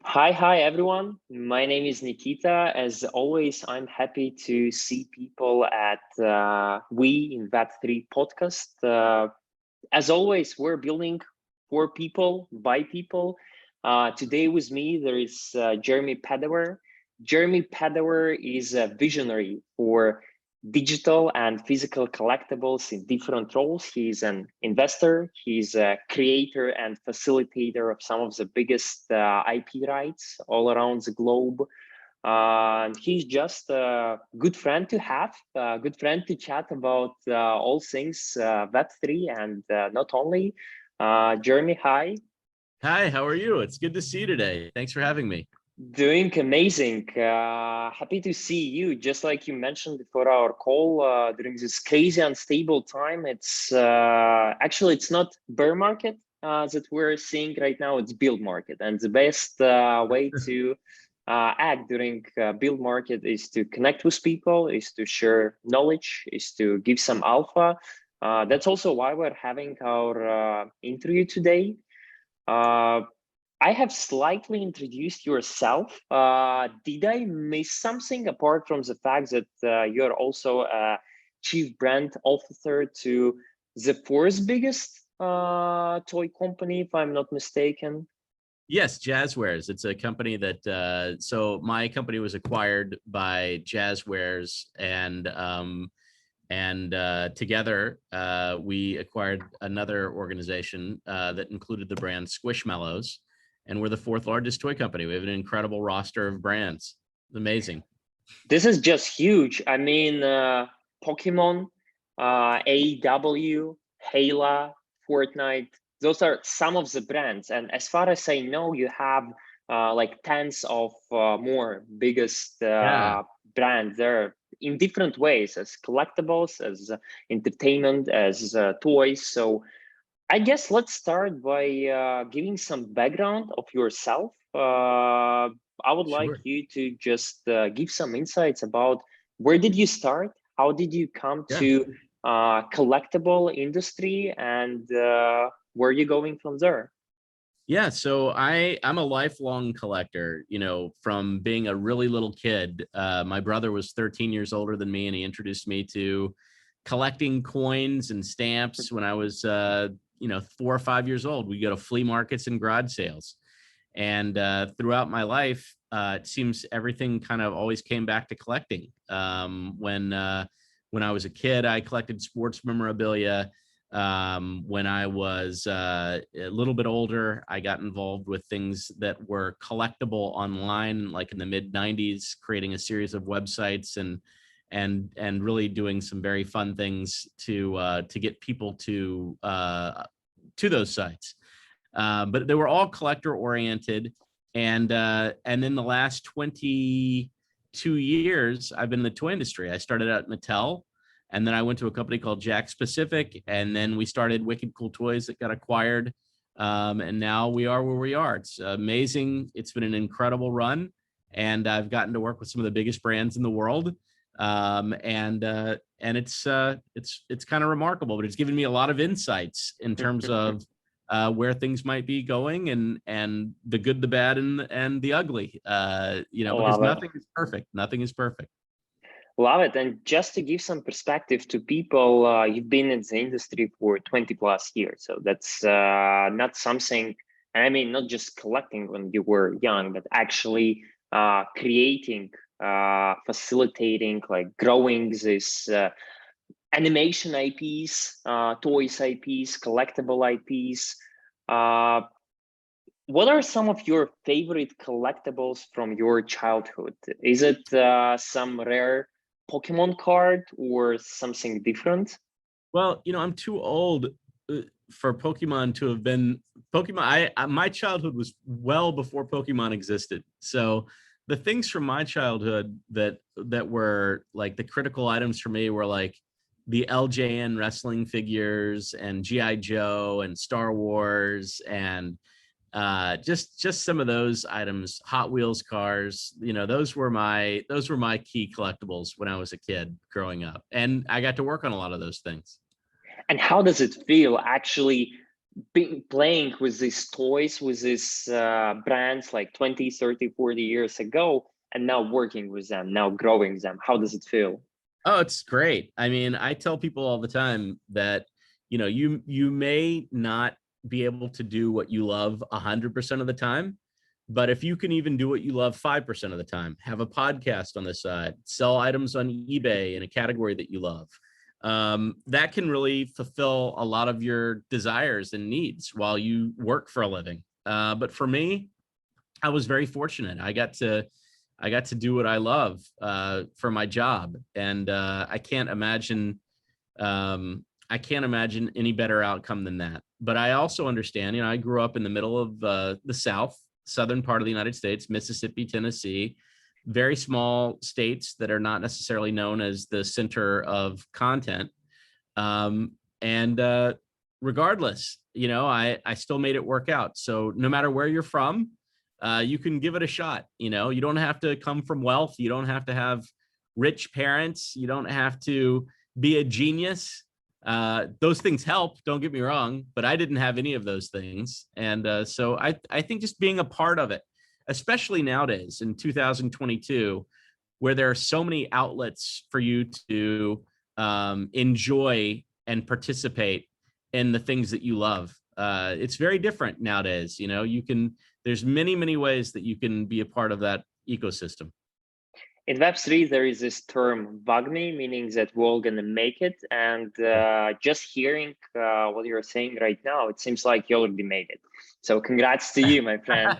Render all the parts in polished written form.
Hi everyone. My name is Nikita. As always, I'm happy to see people at We in Web3 podcast. As always, we're building for people, by people. Today with me, there is Jeremy Padawer. Jeremy Padawer is a visionary for digital and physical collectibles in different roles. He's an investor, he's a creator and facilitator of some of the biggest IP rights all around the globe. And he's just a good friend to have, a good friend to chat about all things Web3 and not only. Jeremy, hi. Hi, how are you? It's good to see you today. Thanks for having me. Doing amazing. Happy to see you. Just like you mentioned before our call, during this crazy unstable time, it's actually it's not bear market that we're seeing right now. It's build market, and the best way to act during build market is to connect with people, is to share knowledge, is to give some alpha. That's also why we're having our interview today. I have slightly introduced yourself. Did I miss something apart from the fact that you're also a chief brand officer to the fourth biggest toy company, if I'm not mistaken? Yes, Jazwares. It's a company that, so my company was acquired by Jazwares and together we acquired another organization that included the brand Squishmallows. And we're the fourth largest toy company. We have an incredible roster of brands. It's amazing. This is just huge. I mean, Pokemon, AEW, Halo, Fortnite, those are some of the brands. And as far as I know, you have like tens of more biggest brands there in different ways, as collectibles, as entertainment, as toys. So I guess let's start by giving some background of yourself. I would like Sure. you to just give some insights about where did you start? How did you come Yeah. to collectible industry, and where are you going from there? Yeah, so I'm a lifelong collector, you know, from being a really little kid. My brother was 13 years older than me, and he introduced me to collecting coins and stamps when I was, 4 or 5 years old. We go to flea markets and garage sales. And throughout my life, it seems everything kind of always came back to collecting. When I was a kid, I collected sports memorabilia. When I was a little bit older, I got involved with things that were collectible online, like in the mid 90s, creating a series of websites and really doing some very fun things to get people to those sites. But they were all collector oriented. And in the last 22 years, I've been in the toy industry. I started out at Mattel, and then I went to a company called Jack Specific, and then we started Wicked Cool Toys that got acquired. And now we are where we are. It's amazing. It's been an incredible run, and I've gotten to work with some of the biggest brands in the world. And it's kind of remarkable, but it's given me a lot of insights in terms of where things might be going, and the good, the bad, and the ugly. Because Love it. nothing is perfect. Nothing is perfect. Love it. And just to give some perspective to people, you've been in the industry for 20 plus years. So that's not something, I mean, not just collecting when you were young, but actually creating, facilitating, like growing this animation IPs, toys IPs, collectible IPs. Uh, what are some of your favorite collectibles from your childhood? Is it some rare Pokemon card or something different? Well, I'm too old for Pokemon to have been Pokemon. My childhood was well before Pokemon existed. So the things from my childhood that were like the critical items for me were like the LJN wrestling figures and GI Joe and Star Wars and just some of those items. Hot Wheels cars, those were my key collectibles when I was a kid growing up, and I got to work on a lot of those things. And how does it feel actually playing with these toys, with these brands like 20, 30, 40 years ago, and now working with them, now growing them? How does it feel? Oh, it's great. I mean, I tell people all the time that, you may not be able to do what you love 100% of the time, but if you can even do what you love 5% of the time, have a podcast on the side, sell items on eBay in a category that you love, that can really fulfill a lot of your desires and needs while you work for a living. But for me, I was very fortunate. I got to do what I love for my job, and I can't imagine any better outcome than that. But I also understand, I grew up in the middle of the southern part of the United States, Mississippi, Tennessee, very small states that are not necessarily known as the center of content. And regardless, I still made it work out. So no matter where you're from, you can give it a shot. You don't have to come from wealth. You don't have to have rich parents. You don't have to be a genius. Those things help, don't get me wrong, but I didn't have any of those things. And so I think just being a part of it, especially nowadays in 2022, where there are so many outlets for you to enjoy and participate in the things that you love. It's very different nowadays. There's many ways that you can be a part of that ecosystem. In Web3, there is this term "Wagmi," meaning that we're all going to make it. And just hearing what you're saying right now, it seems like you already made it. So congrats to you, my friend.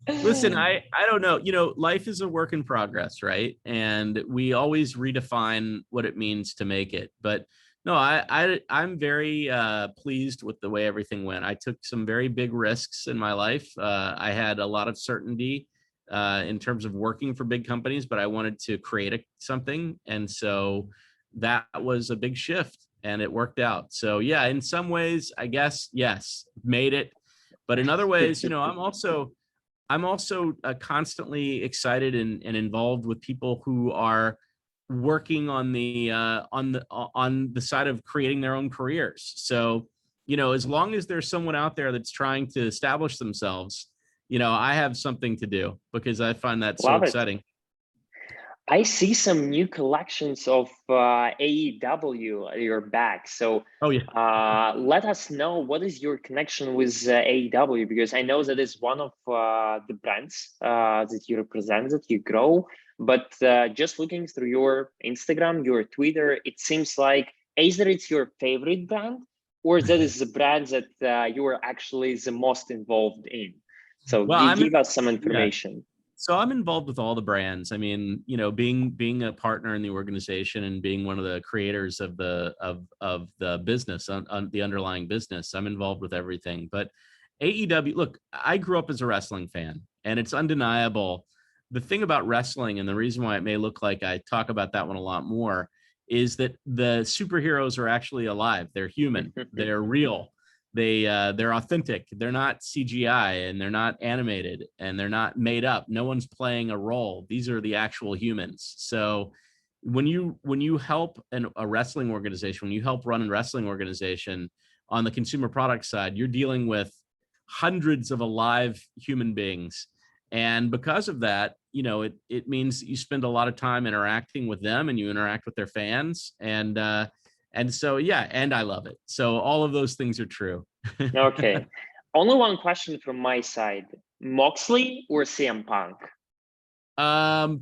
Listen, I don't know. Life is a work in progress, right? And we always redefine what it means to make it. But no, I'm very pleased with the way everything went. I took some very big risks in my life. I had a lot of certainty in terms of working for big companies, but I wanted to create something. And so that was a big shift, and it worked out. So yeah, in some ways, I guess, yes, made it. But in other ways, I'm also constantly excited and involved with people who are working on the side of creating their own careers. So, as long as there's someone out there that's trying to establish themselves, I have something to do, because I find that so exciting. I see some new collections of AEW at your back. So let us know, what is your connection with AEW? Because I know that is one of the brands that you represent, that you grow. But just looking through your Instagram, your Twitter, it seems like either it's your favorite brand, or that is the brand that you are actually the most involved in. So give us some information. Yeah. So I'm involved with all the brands. I mean, being a partner in the organization and being one of the creators of the business, on the underlying business, I'm involved with everything. But AEW, look, I grew up as a wrestling fan, and it's undeniable. The thing about wrestling, and the reason why it may look like I talk about that one a lot more, is that the superheroes are actually alive. They're human. They're real. They're authentic. They're not CGI, and they're not animated, and they're not made up. No one's playing a role. These are the actual humans. So when you help a wrestling organization, when you help run a wrestling organization on the consumer product side, you're dealing with hundreds of alive human beings. And because of that, it means that you spend a lot of time interacting with them, and you interact with their fans. And so, yeah, and I love it. So all of those things are true. Okay. Only one question from my side: Moxley or CM Punk? I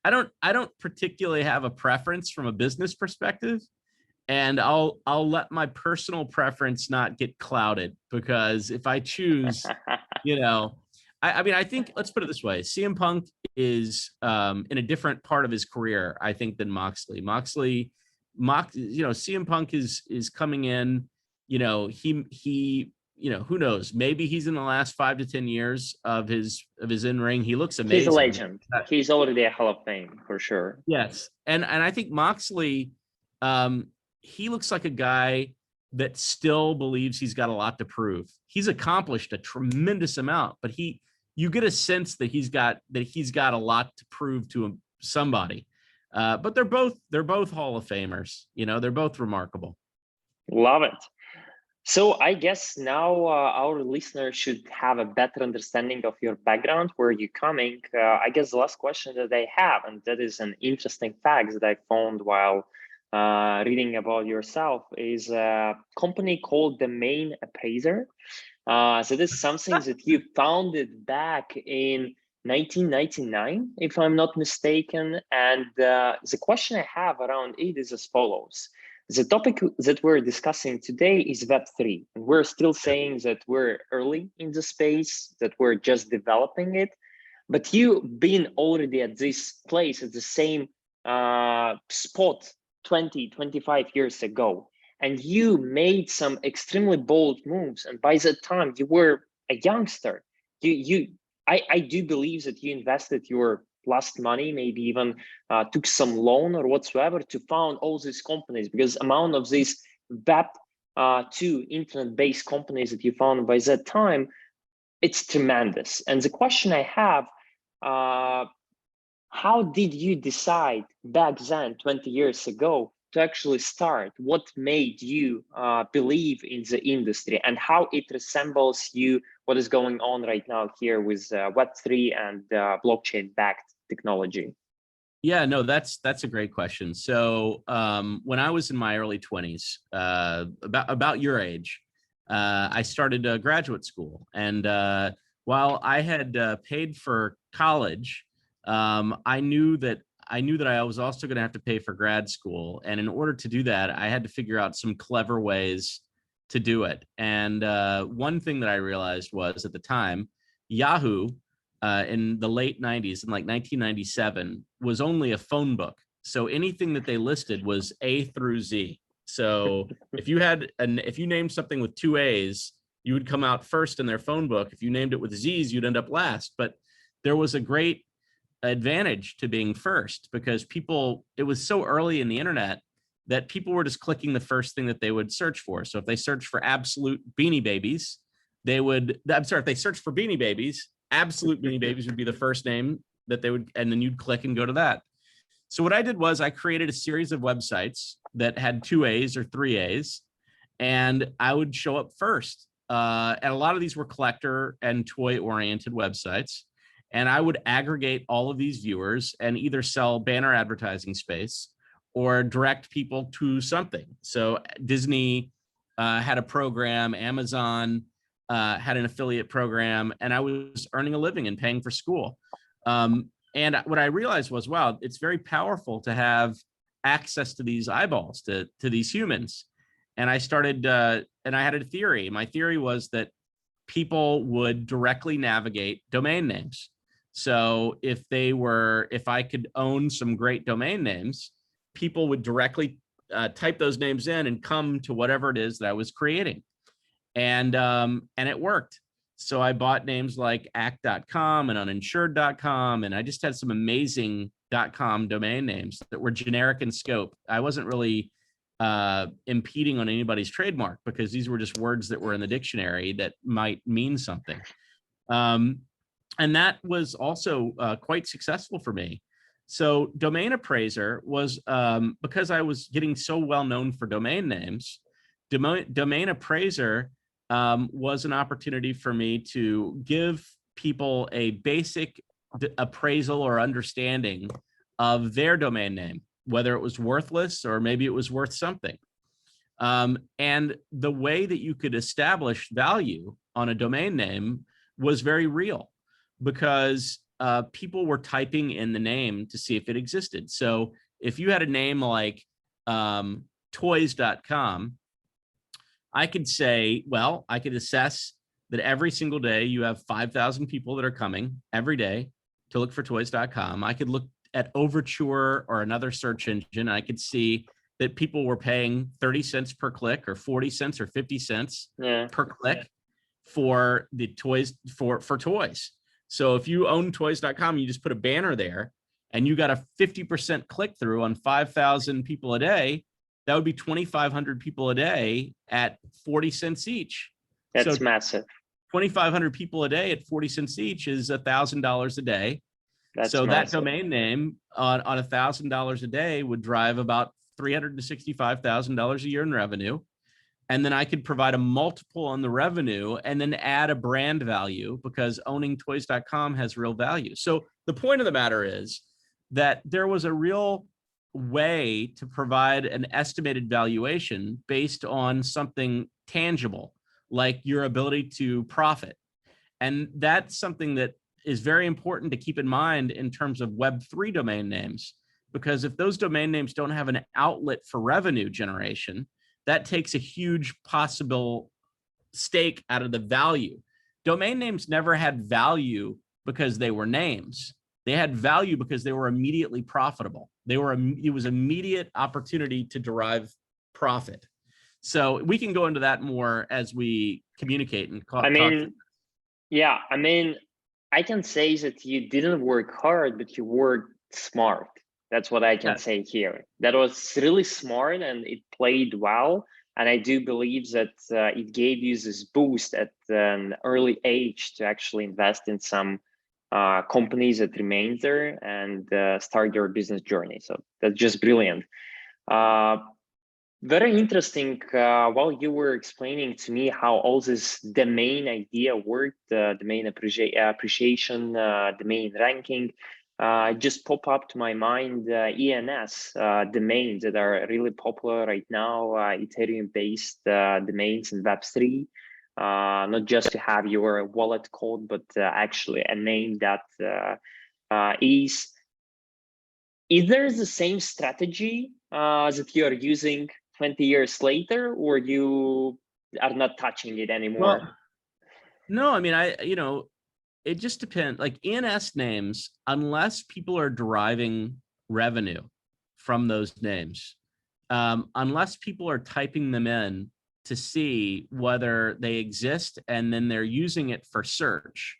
don't particularly have a preference from a business perspective, and I'll let my personal preference not get clouded, because if I choose, I mean, I think, let's put it this way: CM Punk is in a different part of his career, I think, than Moxley. CM Punk is coming in, he who knows, maybe he's in the last 5 to 10 years of his in-ring. He looks amazing. He's a legend. He's already a Hall of Fame for sure. Yes. And I think Moxley, he looks like a guy that still believes he's got a lot to prove. He's accomplished a tremendous amount, but you get a sense that he's got a lot to prove to somebody. But they're both Hall of Famers. They're both remarkable. Love it. So I guess now our listeners should have a better understanding of your background, where you're coming. I guess the last question that they have, and that is an interesting fact that I found while reading about yourself, is a company called Domain Appraiser. So this is something that you founded back in 1999, if I'm not mistaken. And the question I have around it is as follows. The topic that we're discussing today is Web3. And we're still saying that we're early in the space, that we're just developing it. But you been already at this place at the same spot 20, 25 years ago. And you made some extremely bold moves. And by that time, you were a youngster. I do believe that you invested your last money, maybe even took some loan or whatsoever to found all these companies, because amount of these Web2 internet-based companies that you found by that time, it's tremendous. And the question I have, how did you decide back then, 20 years ago, to actually start? What made you believe in the industry, and how it resembles you, what is going on right now here with Web3 and blockchain-backed technology? Yeah, no, that's a great question. So when I was in my early 20s, about your age, I started graduate school. And while I had paid for college, I knew that I was also going to have to pay for grad school. And in order to do that, I had to figure out some clever ways to do it. And one thing that I realized was, at the time, Yahoo, in the late 90s, in like 1997, was only a phone book. So anything that they listed was A through Z. So if you named something with 2 A's, you would come out first in their phone book. If you named it with Z's, you'd end up last. But there was a great advantage to being first, because it was so early in the internet that people were just clicking the first thing that they would search for. So if they searched for absolute Beanie Babies, if they searched for Beanie Babies, absolute Beanie Babies would be the first name that they would, and then you'd click and go to that. So what I did was I created a series of websites that had 2 A's or 3 A's, and I would show up first. And a lot of these were collector and toy oriented websites. And I would aggregate all of these viewers and either sell banner advertising space or direct people to something. So Disney had a program, Amazon had an affiliate program, and I was earning a living and paying for school. And what I realized was, wow, it's very powerful to have access to these eyeballs, to these humans. And I started, and I had a theory. My theory was that people would directly navigate domain names. So if I could own some great domain names, people would directly type those names in and come to whatever it is that I was creating. And it worked. So I bought names like act.com and uninsured.com, and I just had some amazing .com domain names that were generic in scope. I wasn't really impeding on anybody's trademark, because these were just words that were in the dictionary that might mean something. And that was also quite successful for me. So Domain Appraiser was, because I was getting so well known for domain names, Domain Appraiser was an opportunity for me to give people a basic appraisal or understanding of their domain name, whether it was worthless or maybe it was worth something. And the way that you could establish value on a domain name was very real, because people were typing in the name to see if it existed. So if you had a name like toys.com, I could say, well, I could assess that every single day you have 5,000 people that are coming every day to look for toys.com. I could look at Overture or another search engine. I could see that people were paying 30 cents per click, or 40 cents or 50 cents per click for the toys, for toys. So if you own toys.com, you just put a banner there and you got a 50% click through on 5,000 people a day, that would be 2,500 people a day at 40 cents each. That's massive. 2,500 people a day at 40 cents each is $1,000 a day. That's so massive. That domain name on $1,000 a day would drive about $365,000 a year in revenue. And then I could provide a multiple on the revenue and then add a brand value, because owning toys.com has real value. So the point of the matter is that there was a real way to provide an estimated valuation based on something tangible, like your ability to profit. And that's something that is very important to keep in mind in terms of Web3 domain names, because if those domain names don't have an outlet for revenue generation, that takes a huge possible stake out of the value. Domain names never had value because they were names. They had value because they were immediately profitable. It was immediate opportunity to derive profit. So we can go into that more as we communicate and talk. Yeah, I can say that you didn't work hard, but you worked smart. That's what I can say here. That was really smart and it played well. And I do believe that it gave you this boost at an early age to actually invest in some companies that remain there and start your business journey. So that's just brilliant. Very interesting. While you were explaining to me how all this domain idea worked, domain appreciation, domain ranking, just pop up to my mind ENS domains that are really popular right now, Ethereum-based domains in Web3. Not just to have your wallet code, but actually a name that is either the same strategy that you are using 20 years later, or you are not touching it anymore? Well, no, it just depends. Like ENS names, unless people are deriving revenue from those names, unless people are typing them in to see whether they exist and then they're using it for search,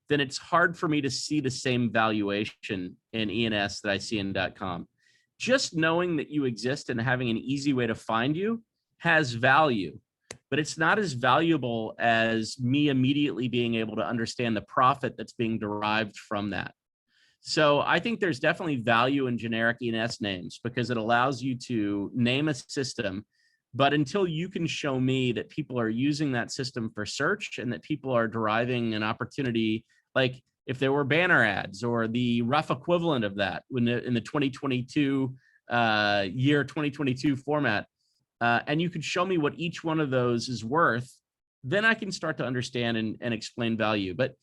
then it's hard for me to see the same valuation in ENS that I see in .com. Just knowing that you exist and having an easy way to find you has value, but it's not as valuable as me immediately being able to understand the profit that's being derived from that. So I think there's definitely value in generic ENS names because it allows you to name a system, but until you can show me that people are using that system for search and that people are deriving an opportunity, like if there were banner ads or the rough equivalent of that in the 2022 year 2022 format, and you could show me what each one of those is worth, then I can start to understand and explain value. But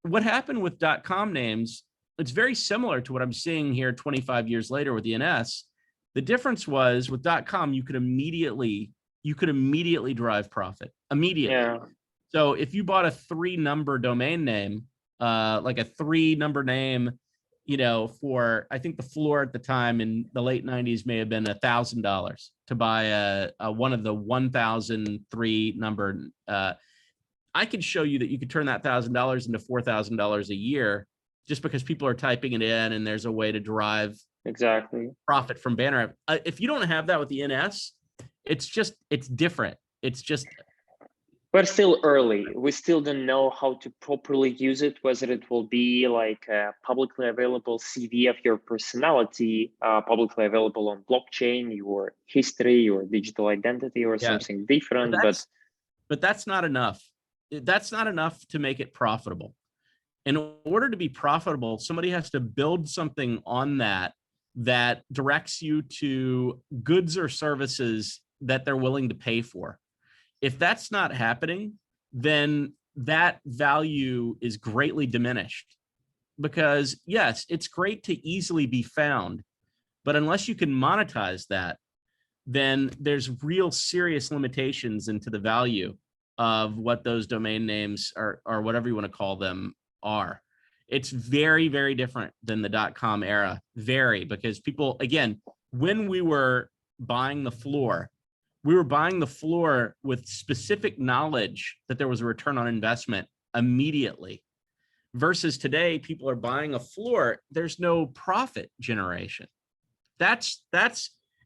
what happened with .com names, it's very similar to what I'm seeing here 25 years later with ENS. The difference was with .com, you could immediately derive profit immediately. Yeah. So if you bought a 3-number domain name, like a 3-number name, for, I think the floor at the time in the late 90s may have been $1,000 to buy a one of the 1,003 number. I could show you that you could turn that $1,000 into $4,000 a year just because people are typing it in and there's a way to derive profit from banner. If you don't have that with the NS, it's different. It's just, we're still early. We still don't know how to properly use it, whether it will be like a publicly available CV of your personality, publicly available on blockchain, your history, your digital identity, or something different. But that's not enough. That's not enough to make it profitable. In order to be profitable, somebody has to build something on that directs you to goods or services that they're willing to pay for. If that's not happening, then that value is greatly diminished. Because yes, it's great to easily be found, but unless you can monetize that, then there's real serious limitations into the value of what those domain names or whatever you want to call them are. It's very, very different than the .com era. Very, because people, again, when we were buying the floor, we were buying the floor with specific knowledge that there was a return on investment immediately. Versus today, people are buying a floor, there's no profit generation. That's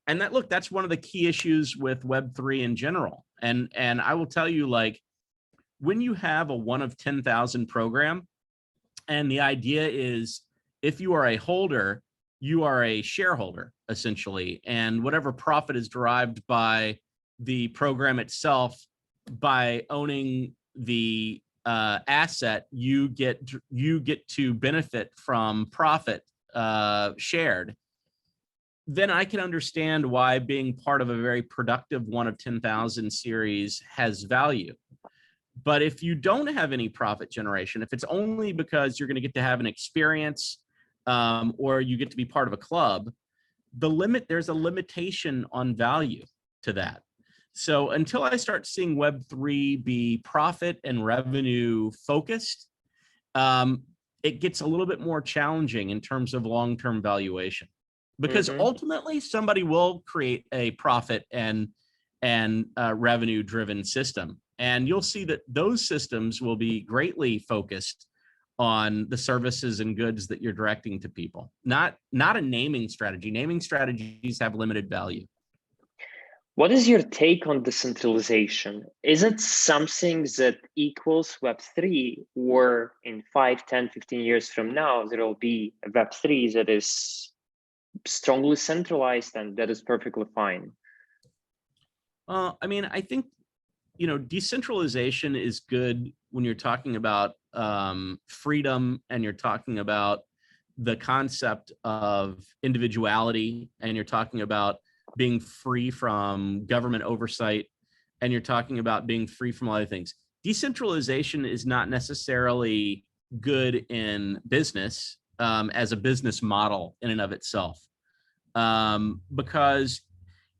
one of the key issues with Web3 in general. And I will tell you, like, when you have a 1 of 10,000 program, and the idea is if you are a holder, you are a shareholder, essentially, and whatever profit is derived by the program itself, by owning the asset, you get to benefit from profit shared, then I can understand why being part of a very productive 1 of 10,000 series has value. But if you don't have any profit generation, if it's only because you're going to get to have an experience or you get to be part of a club, there's a limitation on value to that. So until I start seeing Web3 be profit and revenue focused, it gets a little bit more challenging in terms of long-term valuation, because ultimately somebody will create a profit and revenue driven system. And you'll see that those systems will be greatly focused on the services and goods that you're directing to people, not a naming strategy. Naming strategies have limited value. What is your take on decentralization? Is it something that equals Web3, or in 5, 10, 15 years from now, there will be a Web3 that is strongly centralized and that is perfectly fine? I mean, I think, decentralization is good when you're talking about freedom, and you're talking about the concept of individuality, and you're talking about being free from government oversight, and you're talking about being free from other things. Decentralization is not necessarily good in business as a business model in and of itself, because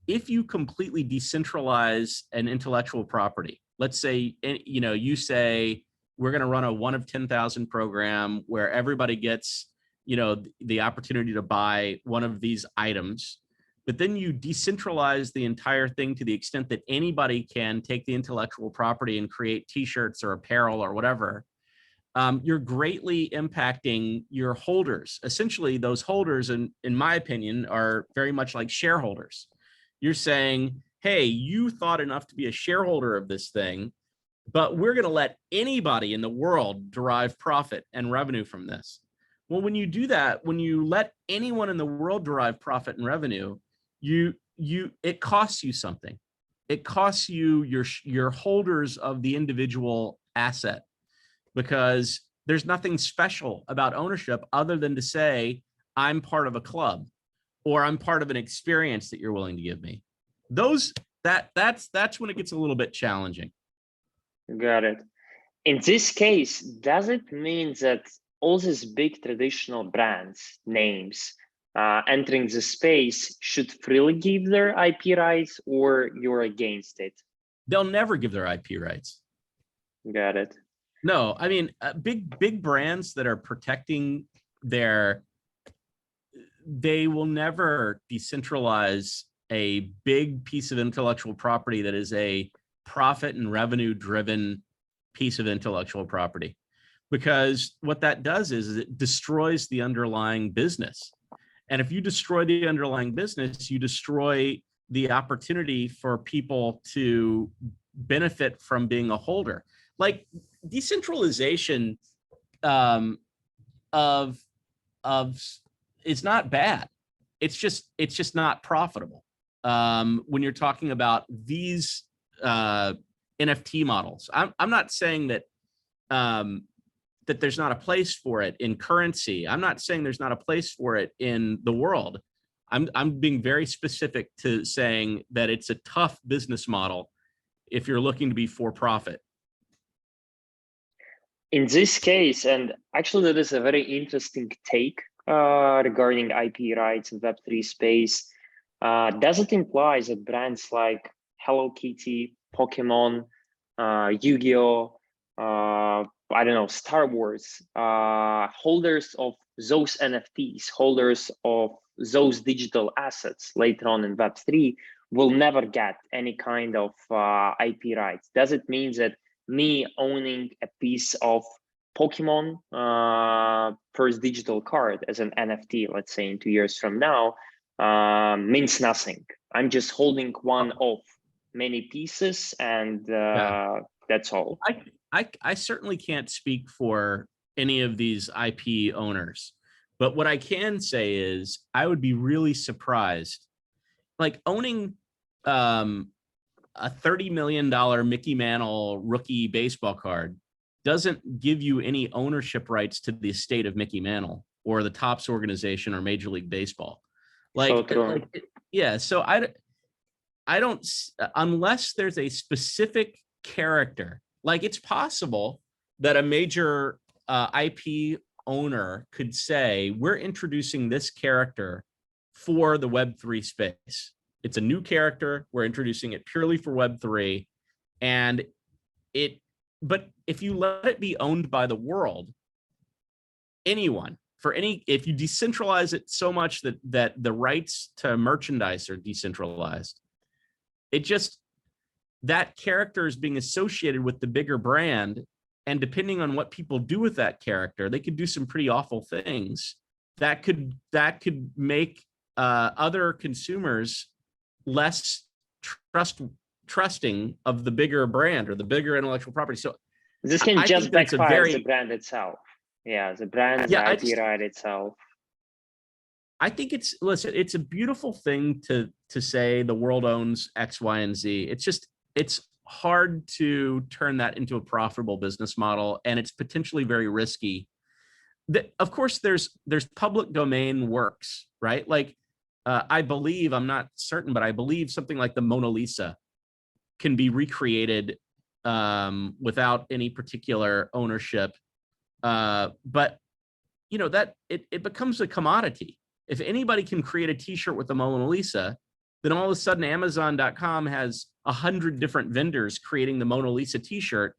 if you completely decentralize an intellectual property, let's say, you say, we're going to run a 1 of 10,000 program where everybody gets, the opportunity to buy one of these items, but then you decentralize the entire thing to the extent that anybody can take the intellectual property and create t-shirts or apparel or whatever. You're greatly impacting your holders. Essentially, those holders, in my opinion, are very much like shareholders. You're saying, hey, you thought enough to be a shareholder of this thing, but we're going to let anybody in the world derive profit and revenue from this. Well, when you do that, when you let anyone in the world derive profit and revenue, it costs you something. It costs you your holders of the individual asset, because there's nothing special about ownership other than to say, I'm part of a club, or I'm part of an experience that you're willing to give me. That's when it gets a little bit challenging. Got it. In this case, does it mean that all these big traditional brands, names, entering the space should freely give their IP rights, or you're against it? They'll never give their IP rights. Got it. No, I mean, big brands that are protecting they will never decentralize a big piece of intellectual property that is a profit and revenue driven piece of intellectual property, because what that does is it destroys the underlying business. And if you destroy the underlying business, you destroy the opportunity for people to benefit from being a holder. Like decentralization of it's not bad. It's just not profitable. When you're talking about these NFT models, I'm not saying that that there's not a place for it in currency. I'm not saying there's not a place for it in the world. I'm being very specific to saying that it's a tough business model if you're looking to be for profit. In this case, and actually that is a very interesting take regarding IP rights in Web3 space, does it imply that brands like Hello Kitty, Pokemon, Yu-Gi-Oh, I don't know, Star Wars, holders of those NFTs, holders of those digital assets later on in Web3 will never get any kind of IP rights? Does it mean that me owning a piece of Pokemon first digital card as an NFT, let's say in 2 years from now, means nothing? I'm just holding one of many pieces, and that's all. I certainly can't speak for any of these IP owners, but what I can say is I would be really surprised, like owning a $30 million Mickey Mantle rookie baseball card doesn't give you any ownership rights to the estate of Mickey Mantle or the Topps organization or Major League Baseball. Yeah. So I don't, unless there's a specific character, like it's possible that a major IP owner could say, we're introducing this character for the Web3 space. It's a new character. We're introducing it purely for Web3. And but if you let it be owned by the world, anyone, if you decentralize it so much that the rights to merchandise are decentralized, that character is being associated with the bigger brand. And depending on what people do with that character, they could do some pretty awful things that could make other consumers less trusting of the bigger brand or the bigger intellectual property. So this can just backfire the brand itself. Yeah, the brand's IP right itself. I think it's a beautiful thing to say the world owns X, Y, and Z. It's hard to turn that into a profitable business model, and it's potentially very risky. Of course, there's public domain works, right? Like I believe, I'm not certain, but I believe something like the Mona Lisa can be recreated without any particular ownership. But you know, that it becomes a commodity. If anybody can create a t-shirt with the Mona Lisa, then all of a sudden Amazon.com has 100 different vendors creating the Mona Lisa t-shirt,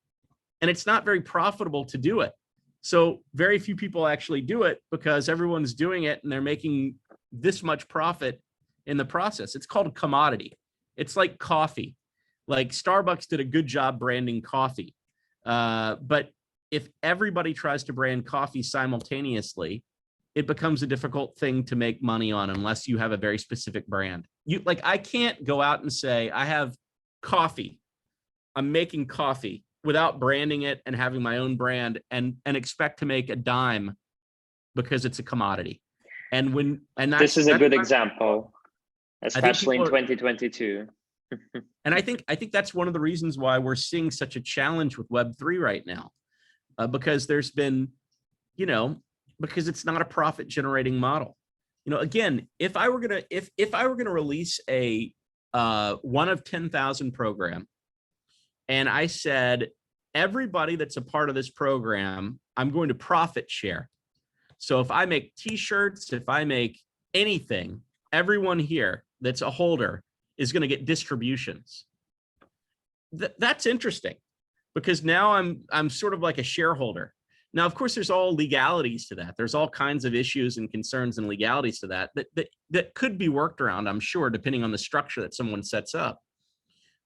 and it's not very profitable to do it. So very few people actually do it because everyone's doing it and they're making this much profit in the process. It's called a commodity. It's like coffee. Like Starbucks did a good job branding coffee. But if everybody tries to brand coffee simultaneously, it becomes a difficult thing to make money on unless you have a very specific brand. I can't go out and say, I have coffee. I'm making coffee without branding it and having my own brand and expect to make a dime because it's a commodity. And this is a good example, especially in 2022. And I think that's one of the reasons why we're seeing such a challenge with Web3 right now, because there's been, because it's not a profit generating model. Again, if I were gonna release a 1 of 10,000 program, and I said everybody that's a part of this program, I'm going to profit share. So if I make t-shirts, if I make anything, everyone here that's a holder is going to get distributions. That's interesting, because now I'm sort of like a shareholder. Now, of course, there's all legalities to that. There's all kinds of issues and concerns and legalities to that could be worked around, I'm sure, depending on the structure that someone sets up.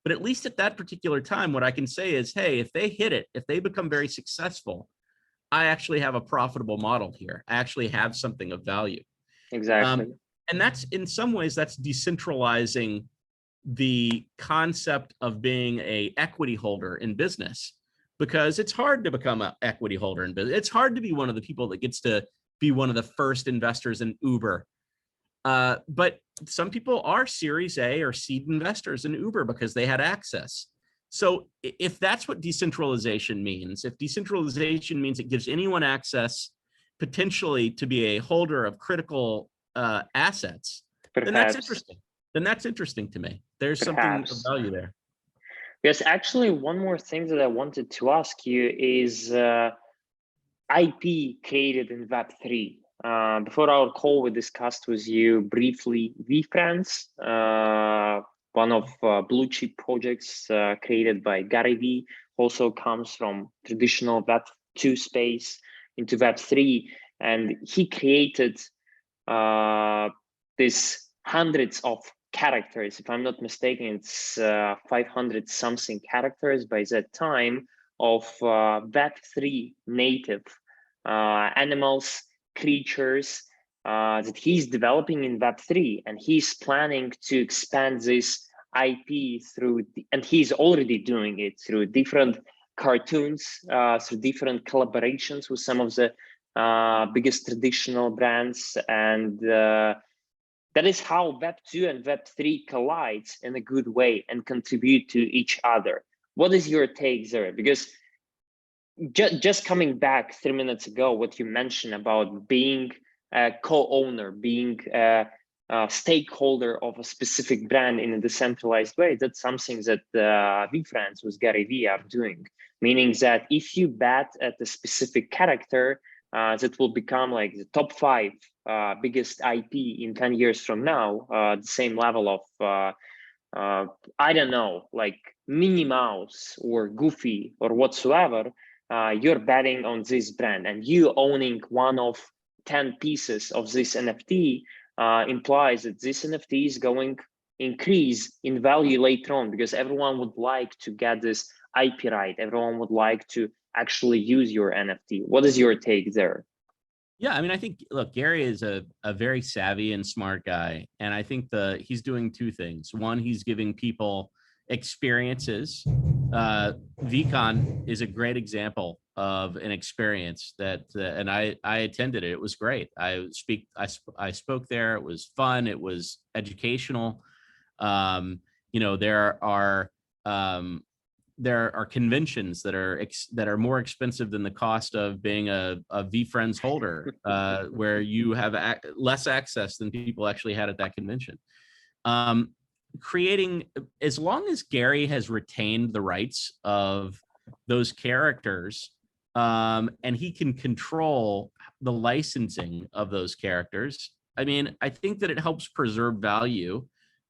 But at least at that particular time, what I can say is, hey, if they hit it, if they become very successful, I actually have a profitable model here. I actually have something of value. Exactly. And that's, in some ways, that's decentralizing the concept of being a equity holder in business, because it's hard to become an equity holder in business. It's hard to be one of the people that gets to be one of the first investors in Uber. But some people are Series A or seed investors in Uber because they had access. So if that's what decentralization means, if decentralization means it gives anyone access potentially to be a holder of critical assets, then that's interesting. Then that's interesting to me. There's something of value there. Yes, actually, one more thing that I wanted to ask you is IP created in Web3. Before our call, we discussed with you briefly VeeFriends, one of blue chip projects created by Gary Vee, also comes from traditional Web2 space into Web3. And he created this hundreds of characters. If I'm not mistaken, it's 500 something characters by that time of Web3 native animals, creatures that he's developing in Web3, and he's planning to expand this IP through, and he's already doing it through different cartoons, through different collaborations with some of the biggest traditional brands, and that is how Web 2 and Web 3 collides in a good way and contribute to each other. What is your take there? Because just coming back 3 minutes ago, what you mentioned about being a co-owner, being a stakeholder of a specific brand in a decentralized way, that's something that VeeFriends with Gary Vee are doing. Meaning that if you bet at a specific character, that will become like the top 5 biggest IP in 10 years from now, the same level of, I don't know, like Minnie Mouse or Goofy or whatsoever, you're betting on this brand, and you owning one of 10 pieces of this NFT implies that this NFT is going increase in value later on, because everyone would like to get this IP right. Everyone would like to actually use your NFT. What is your take there? Yeah, I mean, I think, look, Gary is a very savvy and smart guy. And I think he's doing 2 things. One, he's giving people experiences. VCon is a great example of an experience that, and I attended it. It was great. I spoke there. It was fun. It was educational. You know, there are conventions that are more expensive than the cost of being a VeeFriends holder, where you have less access than people actually had at that convention. Creating, as long as Gary has retained the rights of those characters, and he can control the licensing of those characters, I mean, I think that it helps preserve value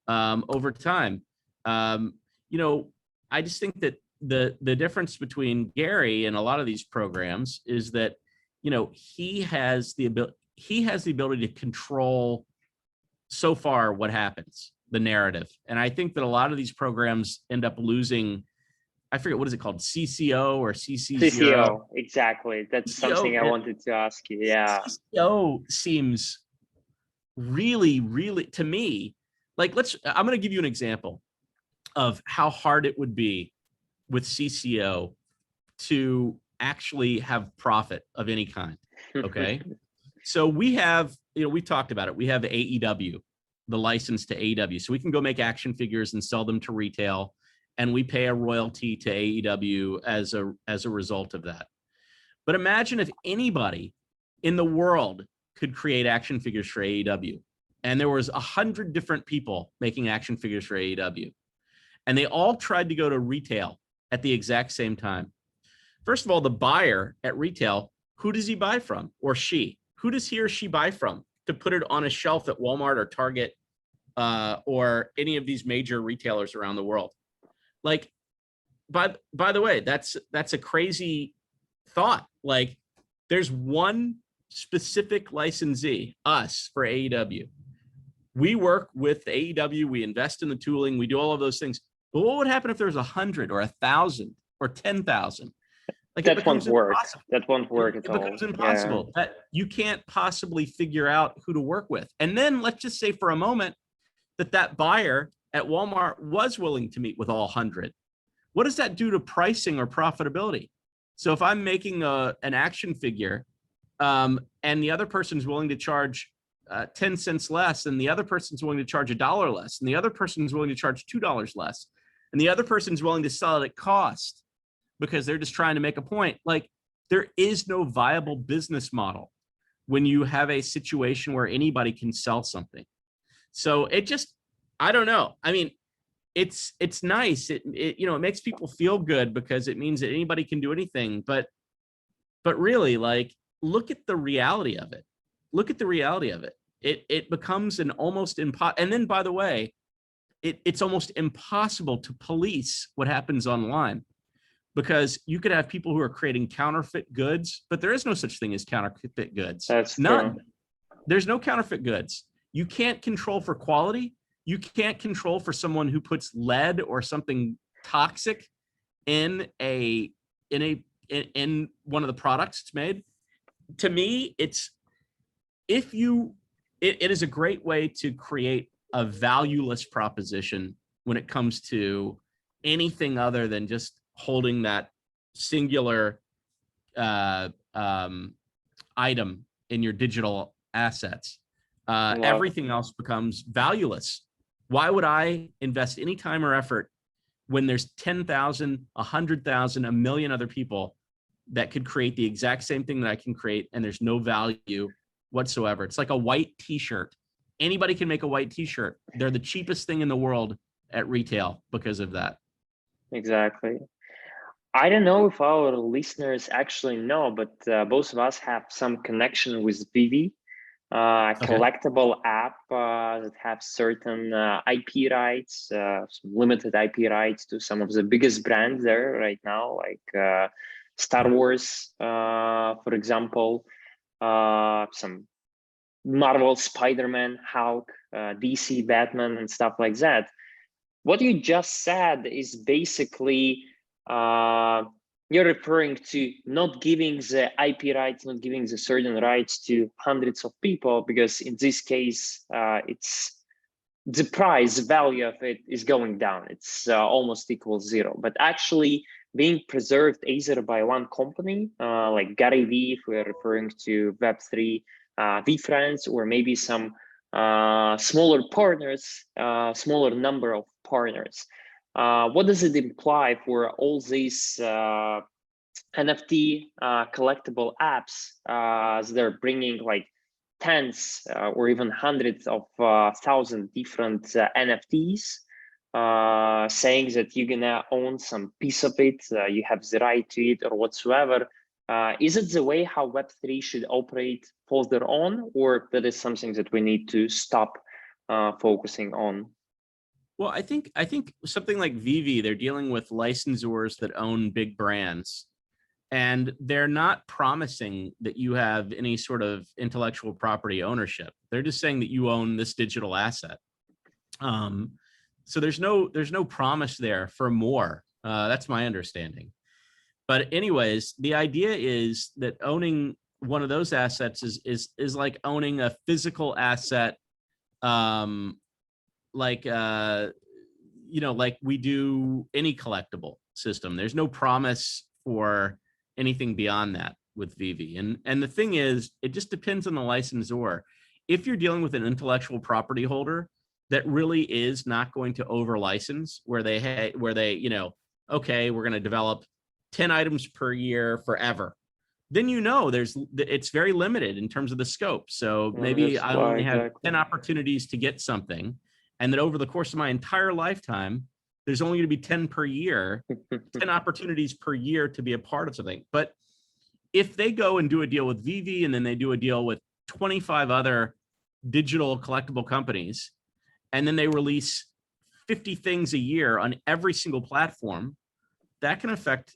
over time. You know, I just think that the difference between Gary and a lot of these programs is that, you know, he has the ability to control so far what happens, the narrative. And I think that a lot of these programs end up losing, I forget, what is it called? CCO or CC0? CCO, exactly. That's CCO, something I wanted to ask you. Yeah. CCO seems really, really, to me, like, I'm going to give you an example of how hard it would be with CCO to actually have profit of any kind. Okay. So we have, you know, we talked about it. We have AEW, the license to AEW. So we can go make action figures and sell them to retail, and we pay a royalty to AEW as a result of that. But imagine if anybody in the world could create action figures for AEW, and there was 100 different people making action figures for AEW, and they all tried to go to retail at the exact same time. First of all, the buyer at retail, who does he buy from, or she? Who does he or she buy from to put it on a shelf at Walmart or Target or any of these major retailers around the world? Like, by the way, that's a crazy thought. Like, there's one specific licensee, us, for AEW. We work with AEW, we invest in the tooling, we do all of those things. But what would happen if there's 100 or 1,000 or 10,000? Like, that won't work. That won't work at all. It becomes impossible. Yeah. That you can't possibly figure out who to work with. And then let's just say for a moment that buyer at Walmart was willing to meet with all 100. What does that do to pricing or profitability? So if I'm making an action figure, and the other person's willing to charge 10 cents less, and the other person's willing to charge $1 less, and the other person's willing to charge $2 less, and the other person's willing to sell it at cost because they're just trying to make a point. Like, there is no viable business model when you have a situation where anybody can sell something. So it just, I don't know. I mean, it's nice. It you know, it makes people feel good because it means that anybody can do anything. But really, like, look at the reality of it. Look at the reality of it. It becomes an almost impossible. And then, by the way, it's almost impossible to police what happens online, because you could have people who are creating counterfeit goods, but there is no such thing as counterfeit goods. That's none. True. There's no counterfeit goods. You can't control for quality. You can't control for someone who puts lead or something toxic in one of the products it's made. To me, it is a great way to create a valueless proposition when it comes to anything other than just holding that singular item in your digital assets. everything else becomes valueless. Why would I invest any time or effort when there's 10,000, 100,000, a million other people that could create the exact same thing that I can create, and there's no value whatsoever? It's like a white t-shirt. Anybody can make a white t-shirt. They're the cheapest thing in the world at retail because of that. Exactly. I don't know if our listeners actually know, but both of us have some connection with Veve, collectible app that have certain IP rights, some limited IP rights to some of the biggest brands there right now, like Star Wars, for example, some Marvel, Spider-Man, Hulk, DC, Batman, and stuff like that. What you just said is basically you're referring to not giving the IP rights, not giving the certain rights to hundreds of people, because in this case, it's the price value of it is going down. It's almost equals zero, but actually being preserved either by one company, like Gary Vee, if we're referring to Web3, VeeFriends, or maybe some smaller partners, smaller number of partners. What does it imply for all these NFT collectible apps they're bringing like tens or even hundreds of thousand different NFTs, saying that you're gonna own some piece of it, you have the right to it or whatsoever. Is it the way how Web3 should operate further on, or that is something that we need to stop focusing on? Well, I think something like Veve, they're dealing with licensors that own big brands, and they're not promising that you have any sort of intellectual property ownership. They're just saying that you own this digital asset. So there's no promise there for more. That's my understanding. But anyways, the idea is that owning one of those assets is like owning a physical asset, like like we do any collectible system. There's no promise for anything beyond that with Veve. And the thing is, it just depends on the licensor. If you're dealing with an intellectual property holder that really is not going to over license, where they okay, we're going to develop 10 items per year forever, then it's very limited in terms of the scope. So maybe I only have 10 opportunities to get something, and that over the course of my entire lifetime, there's only going to be 10 per year, 10 opportunities per year to be a part of something. But if they go and do a deal with Veve, and then they do a deal with 25 other digital collectible companies, and then they release 50 things a year on every single platform, that can affect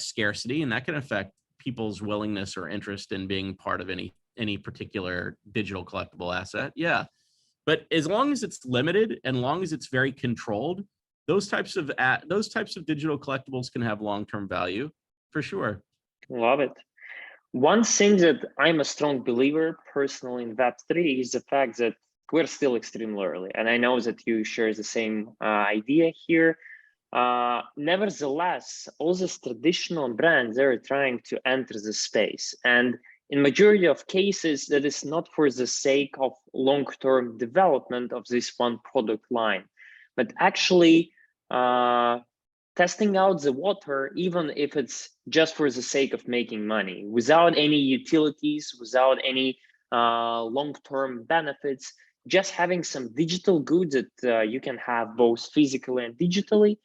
scarcity, and that can affect people's willingness or interest in being part of any particular digital collectible asset. Yeah. But as long as it's limited and long as it's very controlled, those types of digital collectibles can have long-term value for sure. Love it. One thing that I'm a strong believer personally in Web3 is the fact that we're still extremely early. And I know that you share the same idea here. Nevertheless, all these traditional brands, they're trying to enter the space. And in majority of cases, that is not for the sake of long-term development of this one product line, but actually testing out the water, even if it's just for the sake of making money, without any utilities, without any long-term benefits, just having some digital goods that you can have both physically and digitally,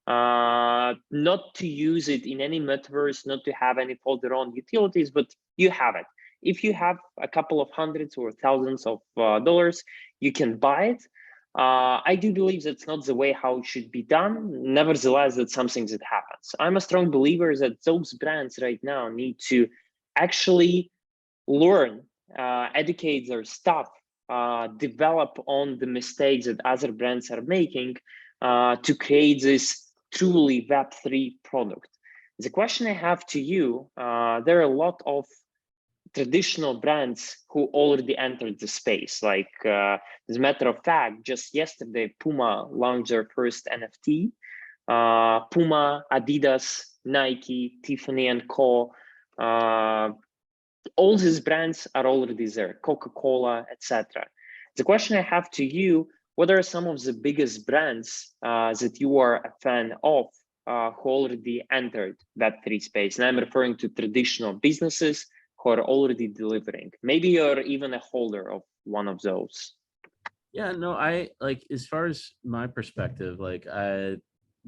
not to use it in any metaverse, not to have any further on utilities, but you have it. If you have a couple of hundreds or thousands of dollars, you can buy it. I do believe that's not the way how it should be done. Nevertheless, that's something that happens. I'm a strong believer that those brands right now need to actually learn, educate their staff, develop on the mistakes that other brands are making to create this truly Web3 product. The question I have to you, there are a lot of traditional brands who already entered the space. Like, as a matter of fact, just yesterday, Puma launched their first NFT. Puma, Adidas, Nike, Tiffany & Co. all these brands are already there, Coca-Cola, etc. The question I have to you, what are some of the biggest brands that you are a fan of who already entered Web3 space? And I'm referring to traditional businesses who are already delivering. Maybe you're even a holder of one of those. Yeah, no, I like, as far as my perspective, like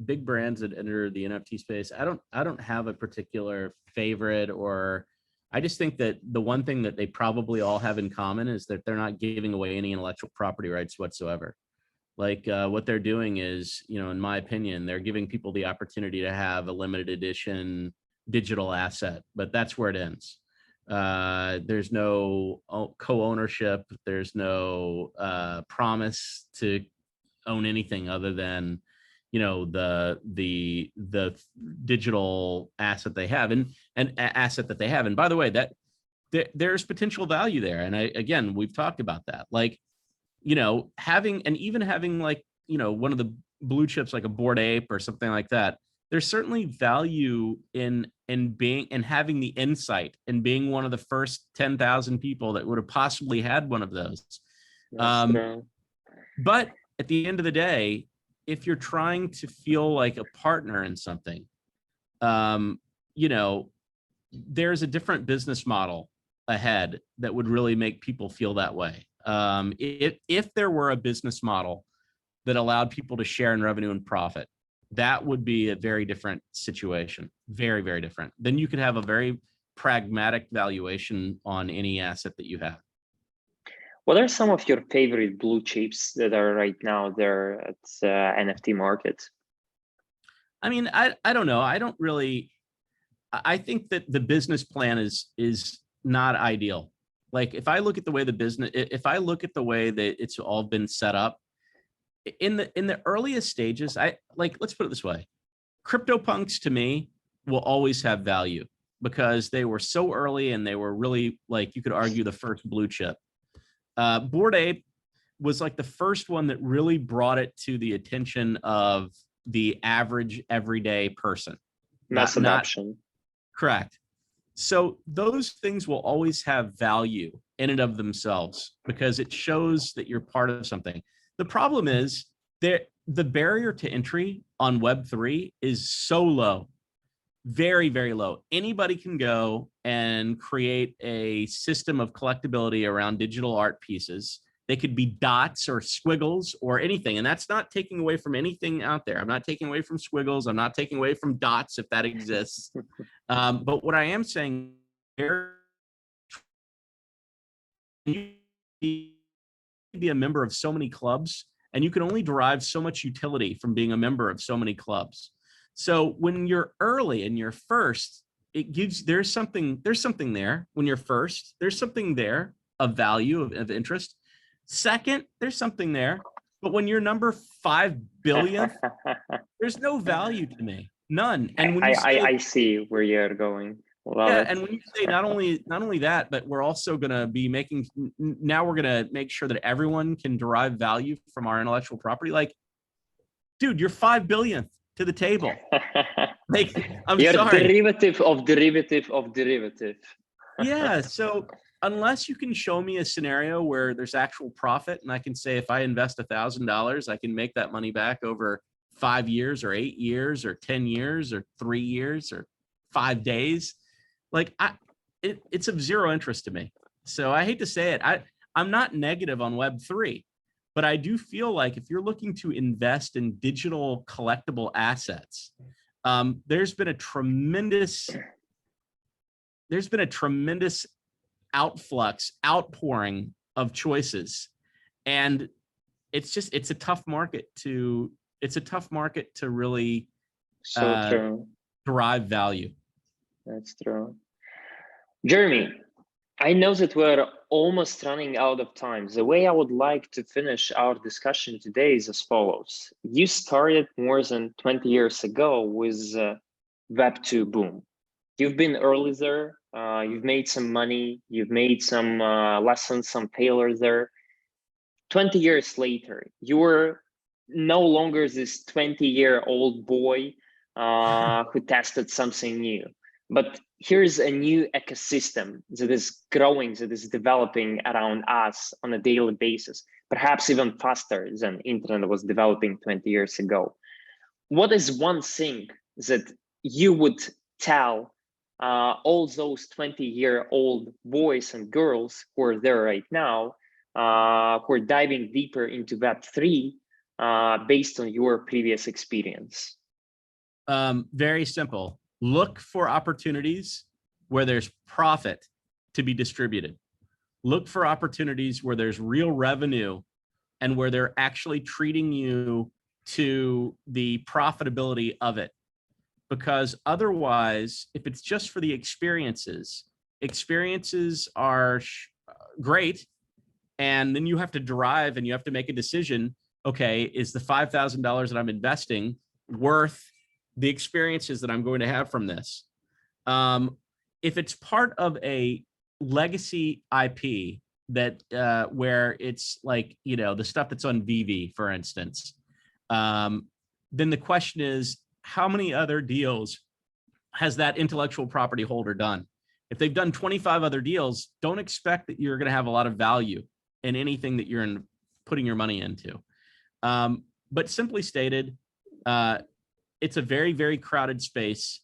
big brands that enter the NFT space, I don't have a particular favorite, or I just think that the one thing that they probably all have in common is that they're not giving away any intellectual property rights whatsoever. Like what they're doing is, you know, in my opinion, they're giving people the opportunity to have a limited edition digital asset, but that's where it ends. There's no co-ownership. There's no promise to own anything other than, you know, the digital asset they have, and asset that they have. And by the way, that there's potential value there. And again, we've talked about that. Like, you know, having like, you know, one of the blue chips like a Bored Ape or something like that, there's certainly value in being and having the insight and being one of the first 10,000 people that would have possibly had one of those. But at the end of the day, if you're trying to feel like a partner in something, you know, there's a different business model ahead that would really make people feel that way. If there were a business model that allowed people to share in revenue and profit, that would be a very different situation. Very, very different. Then you could have a very pragmatic valuation on any asset that you have. What are some of your favorite blue chips that are right now there at NFT market? I mean, I don't know. I don't really. I think that the business plan is not ideal. Like, if I look at the way if I look at the way that it's all been set up in the earliest stages, let's put it this way: CryptoPunks to me will always have value because they were so early and they were really, like, you could argue the first blue chip. Bored Ape was like the first one that really brought it to the attention of the average everyday person. Mass adoption. Correct. So those things will always have value in and of themselves because it shows that you're part of something. The problem is that the barrier to entry on Web3 is so low, very, very low. Anybody can go and create a system of collectability around digital art pieces. They could be dots or squiggles or anything. And that's not taking away from anything out there. I'm not taking away from squiggles. I'm not taking away from dots if that exists. But what I am saying, you be a member of so many clubs, and you can only derive so much utility from being a member of so many clubs. So when you're early and you're first, it gives, there's something there when you're first, there's something there of value, of interest. Second, there's something there. But when you're number 5 billionth, there's no value to me. None. And when you say, I see where you're going. Yeah, and when you say not only that, but we're also going to be making, now we're going to make sure that everyone can derive value from our intellectual property. Like, dude, you're 5 billionth to the table. Like, you're sorry. Derivative of derivative of derivative. Yeah, so unless you can show me a scenario where there's actual profit and I can say if I invest $1,000, I can make that money back over 5 years or 8 years or 10 years or 3 years or 5 days, like it's of zero interest to me. So I hate to say it. I'm not negative on Web3, but I do feel like if you're looking to invest in digital collectible assets, there's been a tremendous outpouring of choices, and it's a tough market to really derive value. That's true. Jeremy, I know that we're almost running out of time. The way I would like to finish our discussion today is as follows. You started more than 20 years ago with Web2 boom. You've been early there. You've made some money. You've made some lessons, some failures there. 20 years later, you were no longer this 20-year-old boy who tested something new. But here's a new ecosystem that is growing, that is developing around us on a daily basis, perhaps even faster than internet was developing 20 years ago. What is one thing that you would tell all those 20-year-old boys and girls who are there right now, who are diving deeper into Web3 based on your previous experience? Very simple. Look for opportunities where there's profit to be distributed. Look for opportunities where there's real revenue and where they're actually treating you to the profitability of it. Because otherwise, if it's just for the experiences are great. And then you have to drive and you have to make a decision. Okay, is the $5,000 that I'm investing worth the experiences that I'm going to have from this? If it's part of a legacy IP that where it's like, you know, the stuff that's on Veve, for instance, then the question is, how many other deals has that intellectual property holder done? If they've done 25 other deals, don't expect that you're going to have a lot of value in anything that you're putting your money into. But simply stated, it's a very, very crowded space.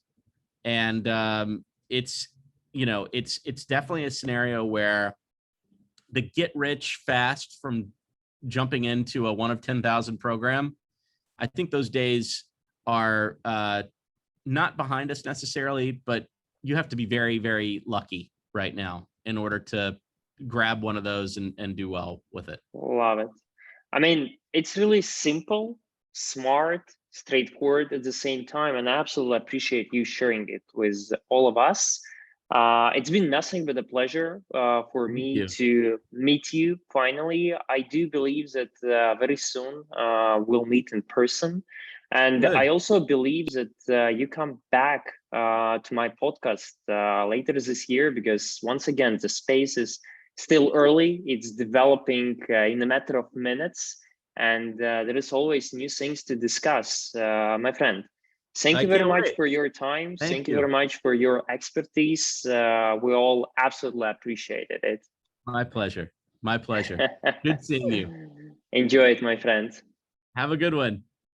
And it's, you know, it's definitely a scenario where the get rich fast from jumping into a 1 of 10,000 program, I think those days are not behind us necessarily, but you have to be very, very lucky right now in order to grab one of those and do well with it. Love it. I mean, it's really simple, smart, straightforward at the same time, and I absolutely appreciate you sharing it with all of us. It's been nothing but a pleasure for me to meet you finally. I do believe that very soon we'll meet in person. And Good. I also believe that you come back to my podcast later this year, because once again, the space is still early. It's developing in a matter of minutes, and there is always new things to discuss, my friend. Thank you very much for your time. Thank you very much for your expertise. We all absolutely appreciated it. My pleasure. My pleasure. Good seeing you. Enjoy it, my friend. Have a good one.